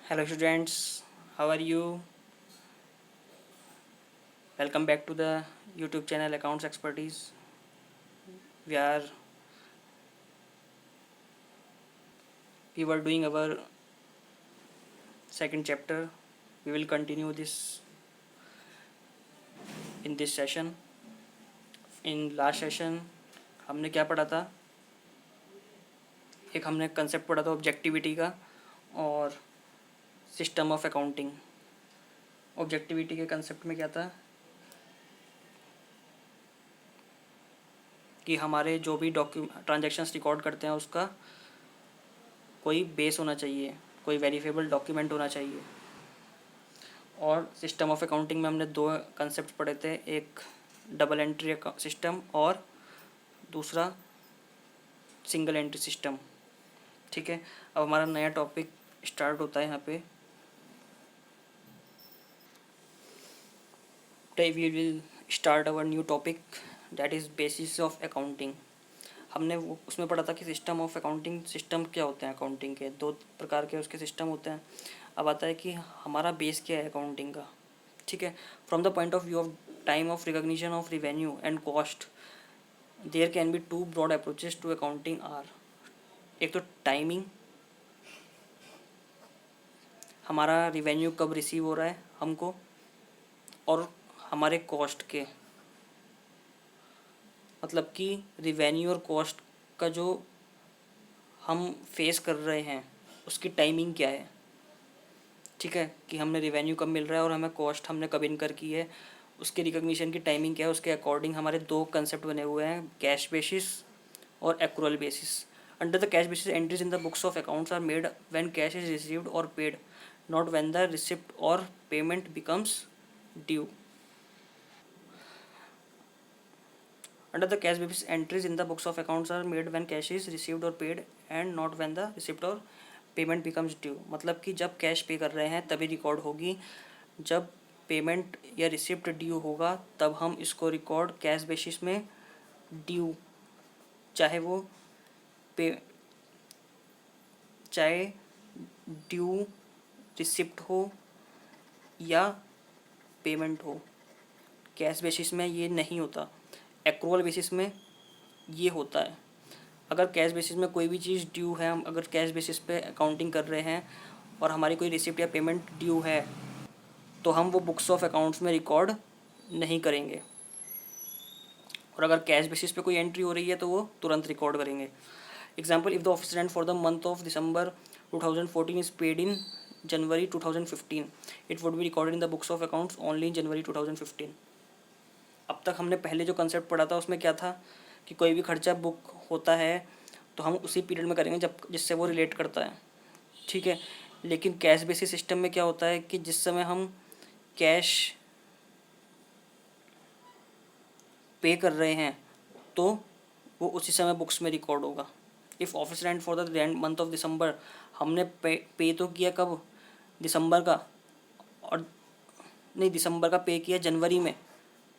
Hello students, how are you? Welcome back to the YouTube channel Accounts Expertise. We are we were doing our second chapter. We will continue this in this session. In last session हमने क्या पढ़ा था? एक हमने concept पढ़ा था objectivity का और सिस्टम ऑफ अकाउंटिंग। ऑब्जेक्टिविटी के कंसेप्ट में क्या था कि हमारे जो भी ट्रांजैक्शंस रिकॉर्ड करते हैं उसका कोई बेस होना चाहिए, कोई वेरीफेबल डॉक्यूमेंट होना चाहिए। और सिस्टम ऑफ अकाउंटिंग में हमने दो कंसेप्ट पढ़े थे, एक डबल एंट्री सिस्टम और दूसरा सिंगल एंट्री सिस्टम। ठीक है, अब हमारा नया टॉपिक स्टार्ट होता है यहाँ पे। Today we will start our new topic that is basis of accounting. हमने वो उसमें पढ़ा था कि सिस्टम ऑफ अकाउंटिंग, सिस्टम क्या होते हैं अकाउंटिंग के, दो प्रकार के उसके सिस्टम होते हैं। अब आता है कि हमारा बेस क्या है अकाउंटिंग का। ठीक है, from the point of view of time of recognition of revenue and cost there can be two broad approaches to accounting are. एक तो टाइमिंग, हमारा रिवेन्यू कब रिसीव हो रहा है हमको, और हमारे कॉस्ट के, मतलब कि रिवेन्यू और कॉस्ट का जो हम फेस कर रहे हैं उसकी टाइमिंग क्या है। ठीक है, कि हमने रिवेन्यू कब मिल रहा है और हमें कॉस्ट हमने कब इनकर की है, उसके रिकॉग्निशन की टाइमिंग क्या है। उसके अकॉर्डिंग हमारे दो कंसेप्ट बने हुए हैं, कैश बेसिस और accrual basis. Under the cash basis entries in the books of accounts are made when cash is received और paid, not when the receipt और payment becomes due. Under the cash basis, entries in the books of accounts are made when cash is received or paid and not when the receipt or payment becomes due. मतलब कि जब cash पे कर रहे हैं तभी record होगी, जब पेमेंट या रिसिप्ट ड्यू होगा तब हम इसको रिकॉर्ड कैश बेसिस में ड्यू, चाहे वो पे चाहे ड्यू रिसिप्ट हो या पेमेंट हो। कैश बेसिस में ये नहीं होता, एक्रूअल बेसिस में ये होता है। अगर कैश बेसिस में कोई भी चीज़ ड्यू है, हम अगर कैश बेसिस पे अकाउंटिंग कर रहे हैं और हमारी कोई रिसिप्ट या पेमेंट ड्यू है तो हम वो बुक्स ऑफ अकाउंट्स में रिकॉर्ड नहीं करेंगे, और अगर कैश बेसिस पे कोई एंट्री हो रही है तो वो तुरंत रिकॉर्ड करेंगे। Example, if the office rent for the month of December 2014 is paid in January 2015, it would be recorded in the books of accounts only in January 2015। अब तक हमने पहले जो कंसेप्ट पढ़ा था उसमें क्या था कि कोई भी खर्चा बुक होता है तो हम उसी पीरियड में करेंगे जब जिससे वो रिलेट करता है। ठीक है, लेकिन कैश बेसिस सिस्टम में क्या होता है कि जिस समय हम कैश पे कर रहे हैं तो वो उसी समय बुक्स में रिकॉर्ड होगा। If office rent for the rent month of दिसंबर, हमने पे तो किया कब, दिसंबर का, और नहीं, दिसंबर का पे किया जनवरी में।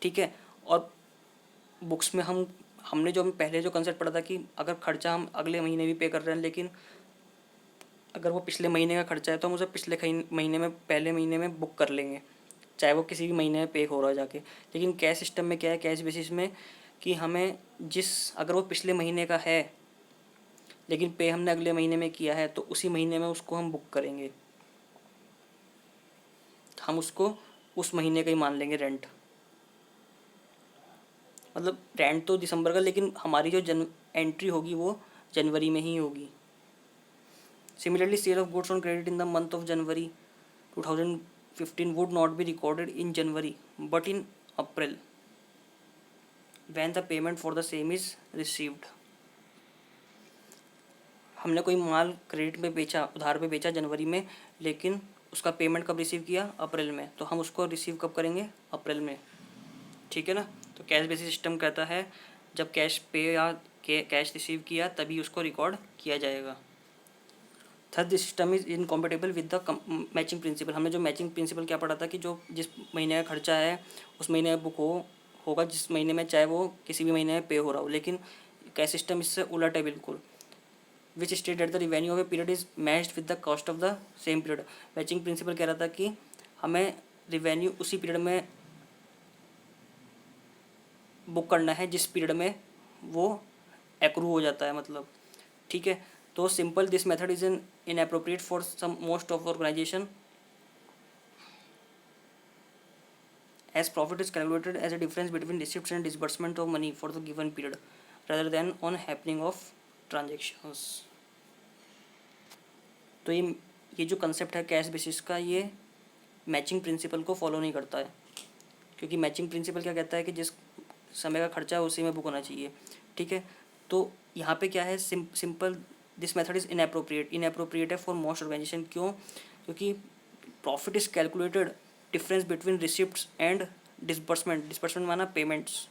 ठीक है, और बुक्स में हमने जो पहले जो कंसेप्ट पढ़ा था कि अगर खर्चा हम अगले महीने भी पे कर रहे हैं, लेकिन अगर वो पिछले महीने का खर्चा है तो हम उसे पिछले महीने में, पहले महीने में बुक कर लेंगे, चाहे वो किसी भी महीने में पे हो रहा है जाके। लेकिन कैश सिस्टम में क्या है, कैश बेसिस में, कि हमें अगर वो पिछले महीने का है लेकिन पे हमने अगले महीने में किया है तो उसी महीने में उसको हम बुक करेंगे, हम उसको उस महीने का ही मान लेंगे रेंट। मतलब रेंट तो दिसंबर का, लेकिन हमारी जो एंट्री होगी वो जनवरी में ही होगी। Similarly, sale of goods on credit in the month of January 2015 would not be recorded in January but in April when the payment for the same is received। हमने कोई माल क्रेडिट में बेचा, उधार पे बेचा जनवरी में, लेकिन उसका पेमेंट कब रिसीव किया, अप्रैल में, तो हम उसको रिसीव कब करेंगे, अप्रैल में। ठीक है ना, तो कैश बेसिस सिस्टम कहता है जब कैश पे या कैश रिसीव किया तभी उसको रिकॉर्ड किया जाएगा। Third, this system is incompatible with the matching principle. हमने जो मैचिंग प्रिंसिपल क्या पढ़ा था कि जो जिस महीने का खर्चा है उस महीने में बुक होगा जिस महीने में, चाहे वो किसी भी महीने में पे हो रहा हो। लेकिन कैश सिस्टम इससे उलट है बिल्कुल। Which state that the revenue of a period is matched with the cost of the same period. Matching principal कह रहा था कि हमें रिवेन्यू उसी पीरियड में बुक करना है जिस पीरियड में वो एक्रू हो जाता है, मतलब ठीक है। तो simple this method is an inappropriate for some most of organization as profit is calculated as a difference between receipts and disbursement of money for the given period rather than on happening of transactions। तो ये जो concept है cash basis का, ये matching principle को follow नहीं करता है, क्योंकि मैचिंग प्रिंसिपल क्या कहता है कि जिस समय का खर्चा है उसी में बुक होना चाहिए, ठीक है। तो यहाँ पे क्या है, simple this method is inappropriate है फॉर मोस्ट ऑर्गेनाइजेशन। क्यों? क्योंकि profit is calculated difference between receipts and disbursement माना पेमेंट्स।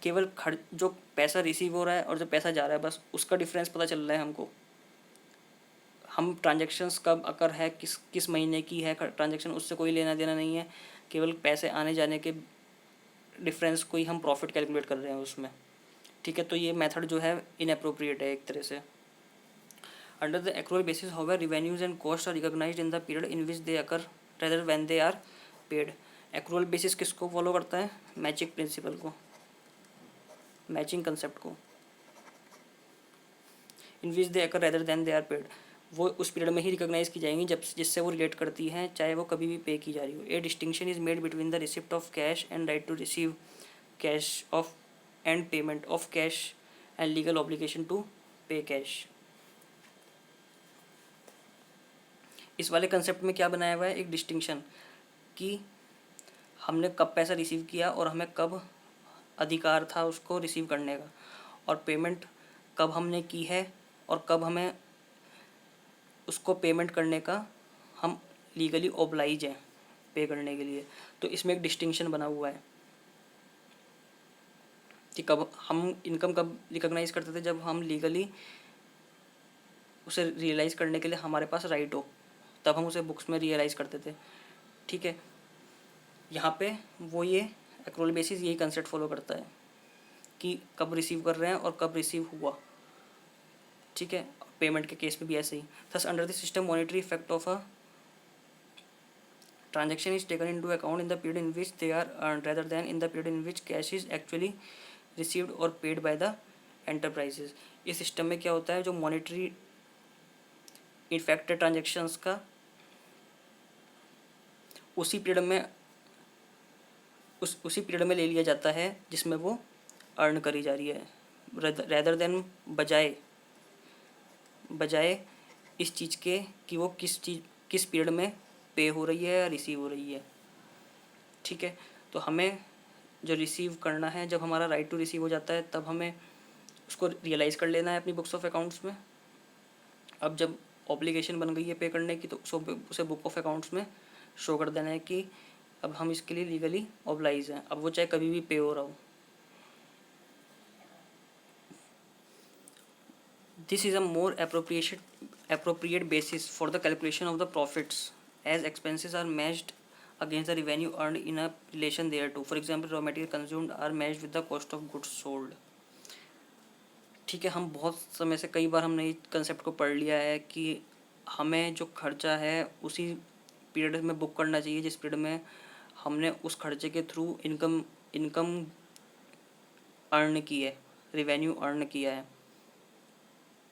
केवल जो पैसा रिसीव हो रहा है और जो पैसा जा रहा है बस उसका डिफरेंस पता चल रहा है हमको। हम ट्रांजैक्शंस कब अकर है, किस महीने की है ट्रांजैक्शन, उससे कोई लेना देना नहीं है। केवल पैसे आने जाने के डिफरेंस को ही हम प्रॉफिट कैलकुलेट कर रहे हैं उसमें, ठीक है। तो ये मेथड जो है इनएप्रोप्रिएट है एक तरह से। Under the accrual basis however revenues and cost are recognised in the period in which they occur rather when they are paid. Accrual basis किसको फॉलो करता है? मैचिंग प्रिंसिपल को, मैचिंग कंसेप्ट को। In which they occur rather than they are paid, वो उस period में ही recognise की जाएंगी जब जिससे वो रिलेट करती हैं, चाहे वो कभी भी पे की जा रही हो। A distinction is made between the receipt of cash and right to receive cash of and payment of cash and legal obligation to pay cash. इस वाले कंसेप्ट में क्या बनाया हुआ है, एक डिस्टिंक्शन कि हमने कब पैसा रिसीव किया और हमें कब अधिकार था उसको रिसीव करने का, और पेमेंट कब हमने की है और कब हमें उसको पेमेंट करने का हम लीगली ऑब्लाइज हैं पे करने के लिए। तो इसमें एक डिस्टिंक्शन बना हुआ है कि कब हम इनकम कब रिकॉग्नाइज करते थे, जब हम लीगली उसे रियलाइज़ करने के लिए हमारे पास राइट हो, तब हम उसे बुक्स में रियलाइज़ करते थे, ठीक है। यहाँ पे वो ये एक्रूअल बेसिस यही कंसेप्ट फॉलो करता है कि कब रिसीव कर रहे हैं और कब रिसीव हुआ, ठीक है। पेमेंट के केस में भी ऐसे ही। Thus under the system monetary effect of a transaction is taken into account in the period in which they are earned rather than in the period in which cash is actually received or paid by the enterprises। इस system में क्या होता है, जो monetary effect है transactions का उसी period में ले लिया जाता है जिसमें वो अर्न करी जा रही है, रेदर देन बजाय इस चीज़ के कि वो किस पीरियड में पे हो रही है या रिसीव हो रही है, ठीक है। तो हमें जो रिसीव करना है, जब हमारा राइट टू रिसीव हो जाता है तब हमें उसको रियलाइज़ कर लेना है अपनी बुक्स ऑफ अकाउंट्स में। अब जब ऑब्लिगेशन बन गई है पे करने की, तो उसे बुक ऑफ अकाउंट्स में शो कर देना है कि अब हम इसके लिए लीगली ऑब्लाइज हैं, अब वो चाहे कभी भी पे हो रहा हो। This is a more appropriate basis for the calculation of the profits as expenses are matched against the revenue earned in a relation thereto। For example, raw material consumed are matched with the cost of goods sold। ठीक है, हम बहुत समय से कई बार हमने इस concept को पढ़ लिया है कि हमें जो खर्चा है उसी पीरियड में बुक करना चाहिए जिस पीरियड में हमने उस खर्चे के थ्रू इनकम अर्न की है, रेवेन्यू अर्न किया है,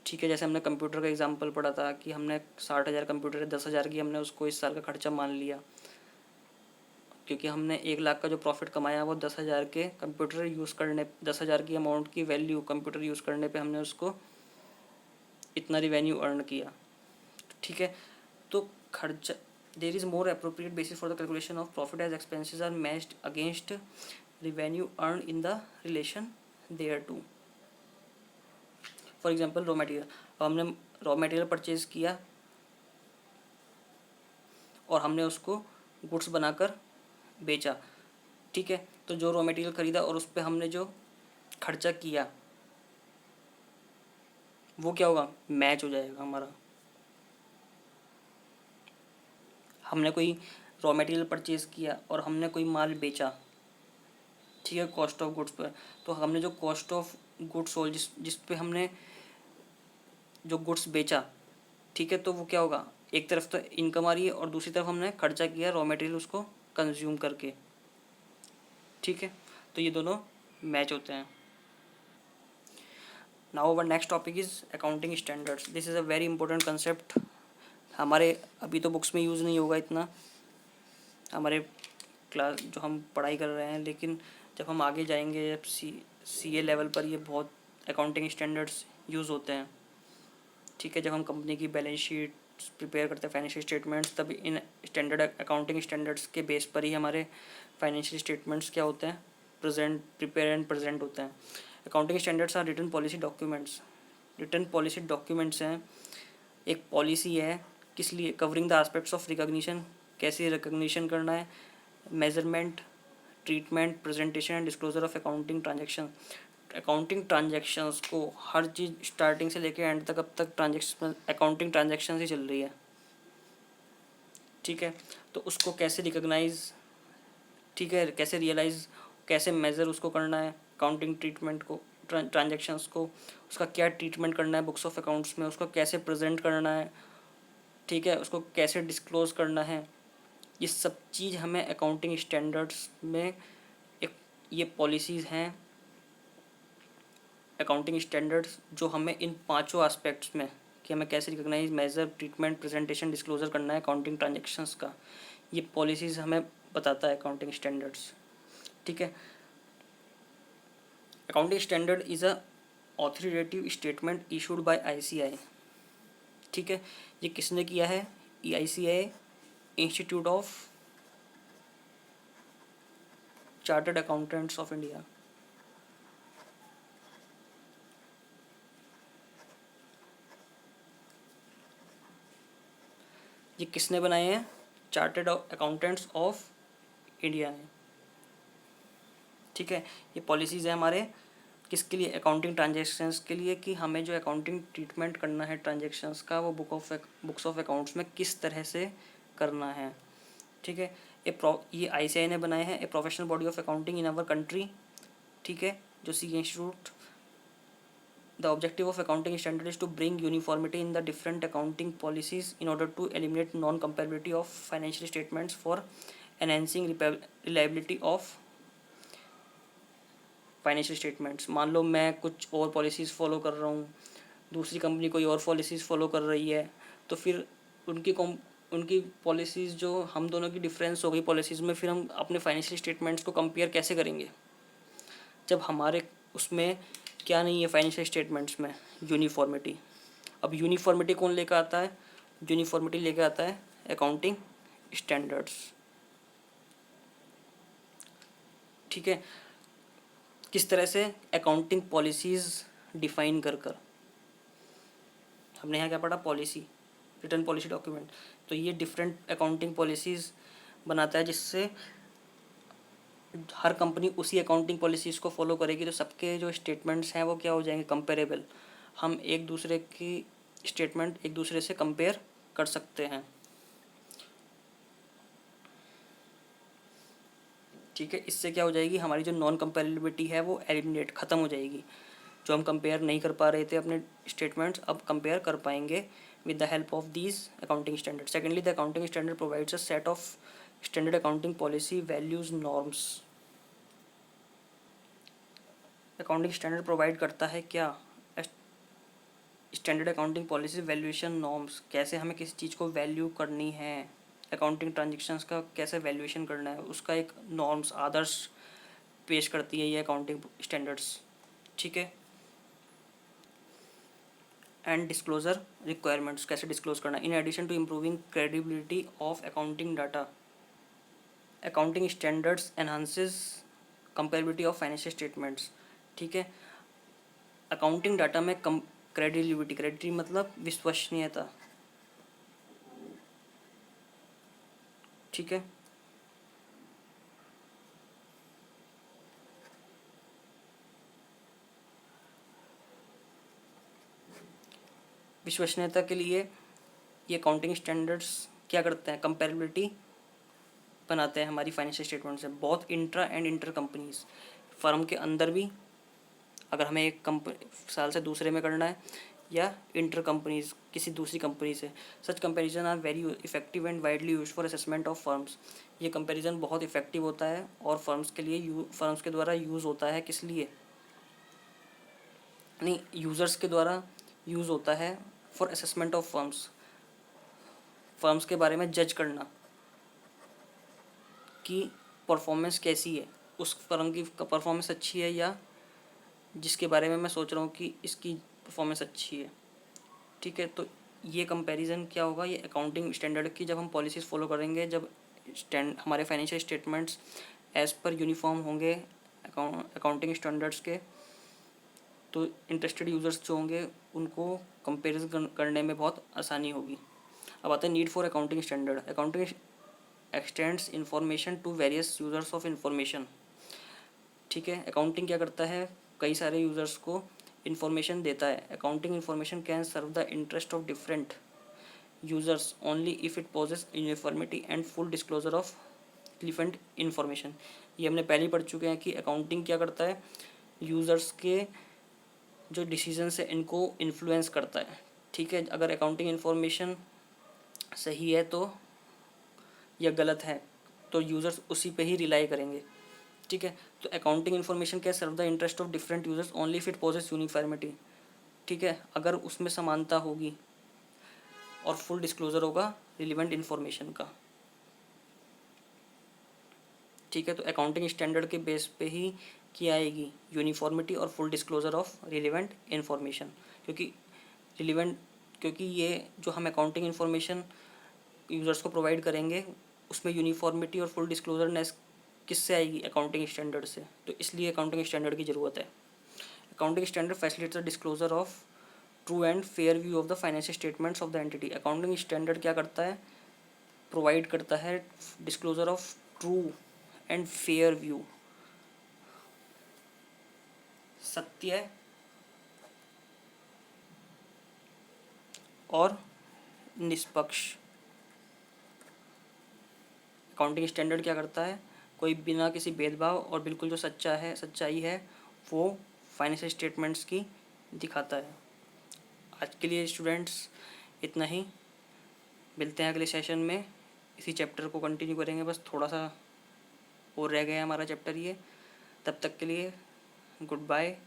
ठीक है। जैसे हमने कंप्यूटर का एग्जांपल पढ़ा था कि हमने 60,000 कंप्यूटर है, 10,000 की हमने उसको इस साल का खर्चा मान लिया, क्योंकि हमने 1,00,000 का जो प्रॉफिट कमाया वो 10,000 के कंप्यूटर यूज़ करने, 10,000 की अमाउंट की वैल्यू कंप्यूटर यूज़ करने पे हमने उसको इतना रिवेन्यू अर्न किया, ठीक है। तो खर्चा there is more appropriate basis for the calculation of profit as expenses are matched against revenue earn in the relation there to. For example raw material, अब हमने रॉ मटेरियल परचेज़ किया और हमने उसको गुड्स बनाकर बेचा, ठीक है। तो जो रॉ मटेरियल ख़रीदा और उस पर हमने जो खर्चा किया वो क्या होगा, मैच हो जाएगा हमारा। हमने कोई रॉ मटेरियल परचेज़ किया और हमने कोई माल बेचा, ठीक है, कॉस्ट ऑफ गुड्स पर, तो हमने जो कॉस्ट ऑफ गुड्स सोल्ड, जिस पे हमने जो गुड्स बेचा, ठीक है, तो वो क्या होगा, एक तरफ तो इनकम आ रही है और दूसरी तरफ हमने खर्चा किया रॉ मटेरियल उसको कंज्यूम करके, ठीक है, तो ये दोनों मैच होते हैं। Now our next topic is accounting standards. This is a very important concept. हमारे अभी तो बुक्स में यूज़ नहीं होगा इतना, हमारे क्लास जो हम पढ़ाई कर रहे हैं, लेकिन जब हम आगे जाएंगे, जब सी ए लेवल पर ये बहुत अकाउंटिंग स्टैंडर्ड्स यूज़ होते हैं, ठीक है, जब हम कंपनी की बैलेंस शीट प्रिपेयर करते हैं, फाइनेंशियल स्टेटमेंट्स, तब इन स्टैंडर्ड अकाउंटिंग स्टैंडर्ड्स के बेस पर ही हमारे फाइनेंशियल स्टेटमेंट्स क्या होते हैं, प्रिपेयर एंड प्रेजेंट होते हैं। Accounting standards are written policy documents. Written policy documents हैं, एक पॉलिसी है किस लिए, covering the aspects of recognition, कैसे रिकॉग्निशन करना है, measurement, treatment, presentation and disclosure of accounting transaction. Accounting transactions को हर चीज़ स्टार्टिंग से लेकर एंड तक, अब तक ट्रांजैक्शन अकाउंटिंग ट्रांजैक्शन ही चल रही है, ठीक है, तो उसको कैसे रिकॉग्नाइज, ठीक है, कैसे रियलाइज़, कैसे मेज़र उसको करना है, अकाउंटिंग ट्रीटमेंट को, ट्रांजैक्शंस को, उसका क्या ट्रीटमेंट करना है बुक्स ऑफ अकाउंट्स में, उसको कैसे प्रेजेंट करना है, ठीक है, उसको कैसे डिस्क्लोज करना है, ये सब चीज़ हमें अकाउंटिंग स्टैंडर्ड्स में एक ये पॉलिसीज़ हैं अकाउंटिंग स्टैंडर्ड्स, जो हमें इन पांचों एस्पेक्ट्स में कि हमें कैसे recognize, measure, treatment, presentation, disclosure करना है अकाउंटिंग ट्रांजैक्शंस का, ये पॉलिसीज़ हमें बताता है अकाउंटिंग स्टैंडर्ड्स, ठीक है। Accounting standard is a authoritative statement issued by ICAI, ठीक है, ये किसने किया है, ICAI, institute of chartered accountants of India. ये किसने बनाए हैं, चार्टर्ड अकाउंटेंट्स ऑफ इंडिया ने, ठीक है। ये पॉलिसीज़ है हमारे किसके लिए, अकाउंटिंग ट्रांजैक्शंस के लिए, कि हमें जो अकाउंटिंग ट्रीटमेंट करना है ट्रांजैक्शंस का, वो बुक्स ऑफ अकाउंट्स में किस तरह से करना है, ठीक है। ये ICAI ने बनाए हैं, a professional body of accounting in our country, ठीक है, जो सी institute. The objective of accounting standard is to bring uniformity in the different accounting policies in order to eliminate non-comparability of financial statements for enhancing reliability of financial statements. मान लो मैं कुछ और policies follow कर रहा हूँ, दूसरी company कोई और पॉलिसीज़ फॉलो कर रही है, तो फिर उनकी पॉलिसीज़ जो हम दोनों की डिफरेंस हो गई पॉलिसीज़ में, फिर हम अपने फाइनेंशियल स्टेटमेंट्स को कंपेयर कैसे करेंगे, जब हमारे उसमें क्या नहीं है फाइनेंशियल स्टेटमेंट्स में, यूनिफॉर्मिटी। अब यूनिफॉर्मिटी कौन लेकर आता है, यूनिफॉर्मिटी लेकर आता है अकाउंटिंग स्टैंडर्ड्स, ठीक है। किस तरह से, अकाउंटिंग पॉलिसीज़ डिफाइन कर कर, हमने यहाँ क्या पढ़ा, पॉलिसी, रिटर्न पॉलिसी डॉक्यूमेंट, तो ये डिफरेंट अकाउंटिंग पॉलिसीज़ बनाता है, जिससे हर कंपनी उसी अकाउंटिंग पॉलिसीज़ को फॉलो करेगी, तो सबके जो स्टेटमेंट्स हैं वो क्या हो जाएंगे, कंपेरेबल, हम एक दूसरे की स्टेटमेंट एक दूसरे से कंपेयर कर सकते हैं, ठीक है। इससे क्या हो जाएगी, हमारी जो नॉन कंपेरेबिलिटी है वो एलिमिनेट, ख़त्म हो जाएगी, जो हम कंपेयर नहीं कर पा रहे थे अपने स्टेटमेंट्स, अब कंपेयर कर पाएंगे with the help of these accounting standard. Secondly, the accounting standard provides a set of standard accounting policy values norms. Accounting standard provide करता है क्या, standard accounting policy valuation norms, कैसे हमें किसी चीज़ को वैल्यू करनी है, अकाउंटिंग ट्रांजेक्शन्स का कैसे वैल्यूएशन करना है, उसका एक नॉर्म्स, आदर्श पेश करती है ये अकाउंटिंग स्टैंडर्ड्स, ठीक है। एंड डिस्क्लोजर रिक्वायरमेंट्स, कैसे डिस्क्लोज करना, in addition to improving credibility of accounting data, accounting standards enhances comparability of financial statements, ठीक है। अकाउंटिंग डाटा में क्रेडिबिलिटी, क्रेडिबिलिटी मतलब विश्वसनीयता, ठीक है। विश्वसनीयता के लिए ये अकाउंटिंग स्टैंडर्ड्स क्या करते हैं, कंपेरेबिलिटी बनाते हैं हमारी फाइनेंशियल स्टेटमेंट से, बहुत intra and inter companies, firm के अंदर भी अगर हमें एक साल से दूसरे में करना है, या इंटर कंपनीज किसी दूसरी कंपनी से। Such comparison are very effective and widely use for assessment of firms. ये कंपैरिजन बहुत इफेक्टिव होता है और फर्म्स के लिए फर्म्स के द्वारा यूज़ होता है। किस लिए? नहीं, यूज़र्स के द्वारा यूज़ होता है for assessment of firms. Firms के बारे में जज करना कि परफॉर्मेंस कैसी है, उस फर्म की परफॉर्मेंस अच्छी है या जिसके बारे में मैं सोच रहा हूँ कि इसकी परफॉर्मेंस अच्छी है। ठीक है, तो ये कंपैरिजन क्या होगा, ये अकाउंटिंग स्टैंडर्ड की जब हम पॉलिसीज़ फॉलो करेंगे, जब हमारे financial statements as per uniform होंगे अकाउंटिंग स्टैंडर्ड्स के, तो इंटरेस्टेड यूज़र्स जो होंगे उनको कंपेरिजन करने में बहुत आसानी होगी। अब आते हैं need for accounting standard. Accounting extends information to various users of information. ठीक है, अकाउंटिंग क्या करता है, कई सारे यूज़र्स को इन्फॉर्मेशन देता है। Accounting information can serve the interest of different users only if it possess uniformity and full disclosure of relevant information. ये हमने पहले ही पढ़ चुके हैं कि अकाउंटिंग क्या करता है, यूज़र्स के जो डिसीजंस है इनको इन्फ्लुएंस करता है। ठीक है, अगर अकाउंटिंग इन्फॉर्मेशन सही है तो या गलत है तो यूज़र्स उसी पे ही रिलाई करेंगे। ठीक है, तो अकाउंटिंग इन्फॉर्मेशन क्या serve the interest of different users only if it possess uniformity. ठीक है, अगर उसमें समानता होगी और फुल डिस्क्लोजर होगा रिलेवेंट इन्फॉर्मेशन का। ठीक है, तो अकाउंटिंग स्टैंडर्ड के बेस पे ही क्या आएगी, यूनिफॉर्मिटी और full disclosure of relevant information. क्योंकि ये जो हम अकाउंटिंग इन्फॉर्मेशन यूज़र्स को प्रोवाइड करेंगे उसमें यूनिफॉर्मिटी और फुल डिस्क्लोजरनेस किससे आएगी, अकाउंटिंग स्टैंडर्ड से। तो इसलिए अकाउंटिंग स्टैंडर्ड की ज़रूरत है। Accounting standard facilitates the disclosure of true and fair view of the financial statements of the entity. Accounting standard क्या करता है, प्रोवाइड करता है disclosure of true and fair view, सत्य और निष्पक्ष। अकाउंटिंग स्टैंडर्ड क्या करता है, कोई बिना किसी भेदभाव और बिल्कुल जो सच्चाई है वो फाइनेंशियल स्टेटमेंट्स की दिखाता है। आज के लिए स्टूडेंट्स इतना ही, मिलते हैं अगले सेशन में। इसी चैप्टर को कंटिन्यू करेंगे, बस थोड़ा सा और रह गया हमारा चैप्टर ये। तब तक के लिए goodbye,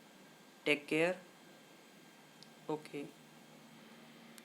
take care, okay.